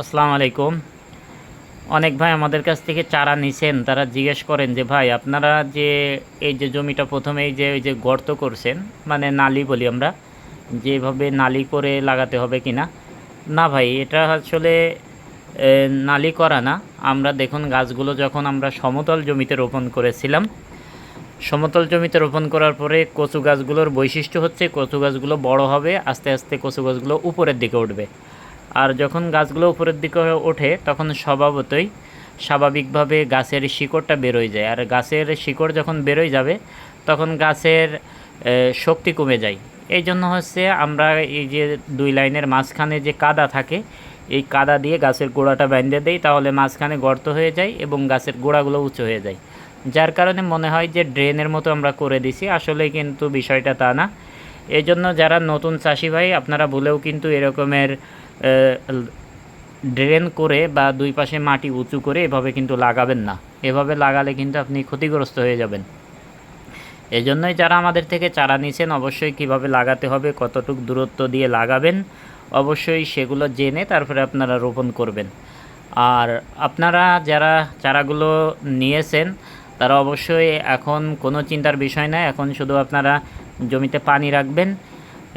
আসসালামু আলাইকুম। অনেক ভাই আমাদের কাছ থেকে চারা নিছেন, তারা জিজ্ঞেস করেন যে ভাই আপনারা যে এই যে জমিটা প্রথমে এই যে ওই যে গর্ত করছেন, মানে নালি বলি আমরা, যেভাবে নালি করে লাগাতে হবে কিনা। না ভাই, এটা আসলে নালি করা না। আমরা দেখুন গাছগুলো যখন আমরা সমতল জমিতে রোপণ করেছিলাম, সমতল জমিতে রোপণ করার পরে কচু গাছগুলোর বৈশিষ্ট্য হচ্ছে কচু গাছগুলো বড় হবে, আস্তে আস্তে কচু গাছগুলো উপরের দিকে উঠবে। আর যখন গাছগুলো উপরের দিকে ওঠে তখন স্বাভাবিকভাবে গাছের শিকড়টা বেরোয় যায়, আর গাছের শিকড় যখন বেরোয় যাবে তখন গাছের শক্তি কমে যায়। এই জন্য হচ্ছে আমরা এই যে দুই লাইনের মাঝখানে যে কাদা থাকে, এই কাদা দিয়ে গাছের গোড়াটা বেঁধে দেই, তাহলে মাঝখানে গর্ত হয়ে যায় এবং গাছের গোড়াগুলো উঁচু হয়ে যায়। যার কারণে মনে হয় যে ড্রেনের মতো আমরা করে দিছি, আসলে কিন্তু বিষয়টা তা না। এই জন্য যারা নতুন চাষি ভাই, আপনারা ভুলেও কিন্তু এরকমের ড্রেন করে বা দুই পাশে মাটি উঁচু করে এভাবে কিন্তু লাগাবেন না। এভাবে লাগালে কিন্তু আপনি ক্ষতিগ্রস্ত হয়ে যাবেন। এই জন্যই যারা আমাদের থেকে চারা নিছেন, অবশ্যই কিভাবে লাগাতে হবে, কতটুকু দূরত্ব দিয়ে লাগাবেন, অবশ্যই সেগুলো জেনে তারপরে আপনারা রোপণ করবেন। আর আপনারা যারা চারাগুলো নিয়েছেন তারা অবশ্যই এখন কোনো চিন্তার বিষয় নয়, এখন শুধু আপনারা জমিতে পানি রাখবেন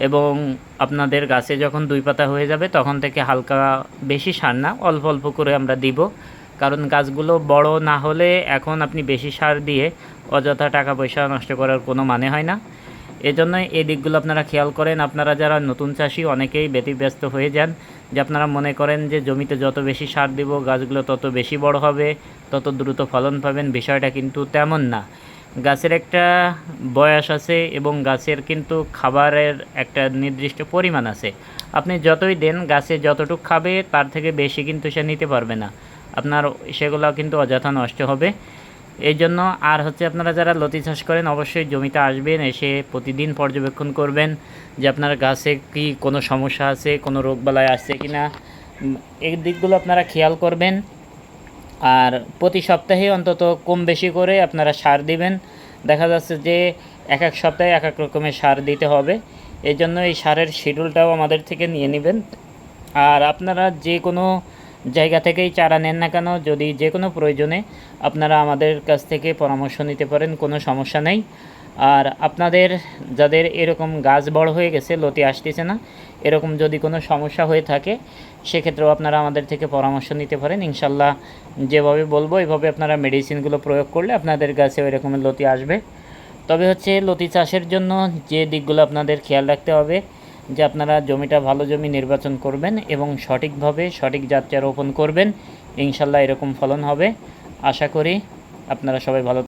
এবং আপনাদের গাছে যখন দুই পাতা হয়ে যাবে তখন থেকে হালকা, বেশি সার না, অল্প অল্প করে আমরা দিব। কারণ গাছগুলো বড় না হলে এখন আপনি বেশি সার দিয়ে অযথা টাকা পয়সা নষ্ট করার কোনো মানে হয় না। এজন্যই এই দিকগুলো আপনারা খেয়াল করেন। আপনারা যারা নতুন চাষি অনেকেই ব্যতিব্যস্ত হয়ে যান, যে আপনারা মনে করেন যে জমিতে যত বেশি সার দিব গাছগুলো তত বেশি বড় হবে, তত দ্রুত ফলন পাবেন। বিষয়টা কিন্তু তেমন না। গাছের একটা বয়স আছে এবং গাছের কিন্তু খাবারের একটা নির্দিষ্ট পরিমাণ আছে। আপনি যতই দেন গাছে যতটুকু খাবে তার থেকে বেশি কিন্তু সে নিতে পারবে না, আপনার সেগুলো কিন্তু অযথা নষ্ট হবে। এই জন্য আর হচ্ছে আপনারা যারা লতি চাষ করেন অবশ্যই জমিতে আসবেন, এসে প্রতিদিন পর্যবেক্ষণ করবেন যে আপনার গাছে কি কোনো সমস্যা আছে, কোনো রোগবালাই আসছে কি না, এই দিকগুলো আপনারা খেয়াল করবেন। আর প্রতি সপ্তাহে অন্তত কম বেশি করে আপনারা সার দিবেন। দেখা যাচ্ছে যে এক এক সপ্তাহে এক এক রকমের সার দিতে হবে। এই জন্য এই সারের শিডিউলটাও আমাদের থেকে নিয়ে নেবেন। আর আপনারা যে কোনো জায়গা থেকেই চারা নেন না কেন, যদি যে কোনো প্রয়োজনে আপনারা আমাদের কাছ থেকে পরামর্শ নিতে পারেন, কোনো সমস্যা নেই। আর আপনাদের যাদের এরকম গাছ বড় হয়ে গেছে, লতি আসতেছে না, এরকম যদি কোনো সমস্যা হয়ে থাকে সেক্ষেত্রেও আপনারা আমাদের থেকে পরামর্শ নিতে পারেন। ইনশাল্লাহ যেভাবে বলবো এভাবে আপনারা মেডিসিনগুলো প্রয়োগ করলে আপনাদের গাছে ওই রকমের লতি আসবে। তবে হচ্ছে লতি চাষের জন্য যে দিকগুলো আপনাদের খেয়াল রাখতে হবে, যে আপনারা জমিটা ভালো জমি নির্বাচন করবেন এবং সঠিকভাবে সঠিক জাতটা রোপণ করবেন। ইনশাল্লাহ এরকম ফলন হবে। আশা করি আপনারা সবাই ভালো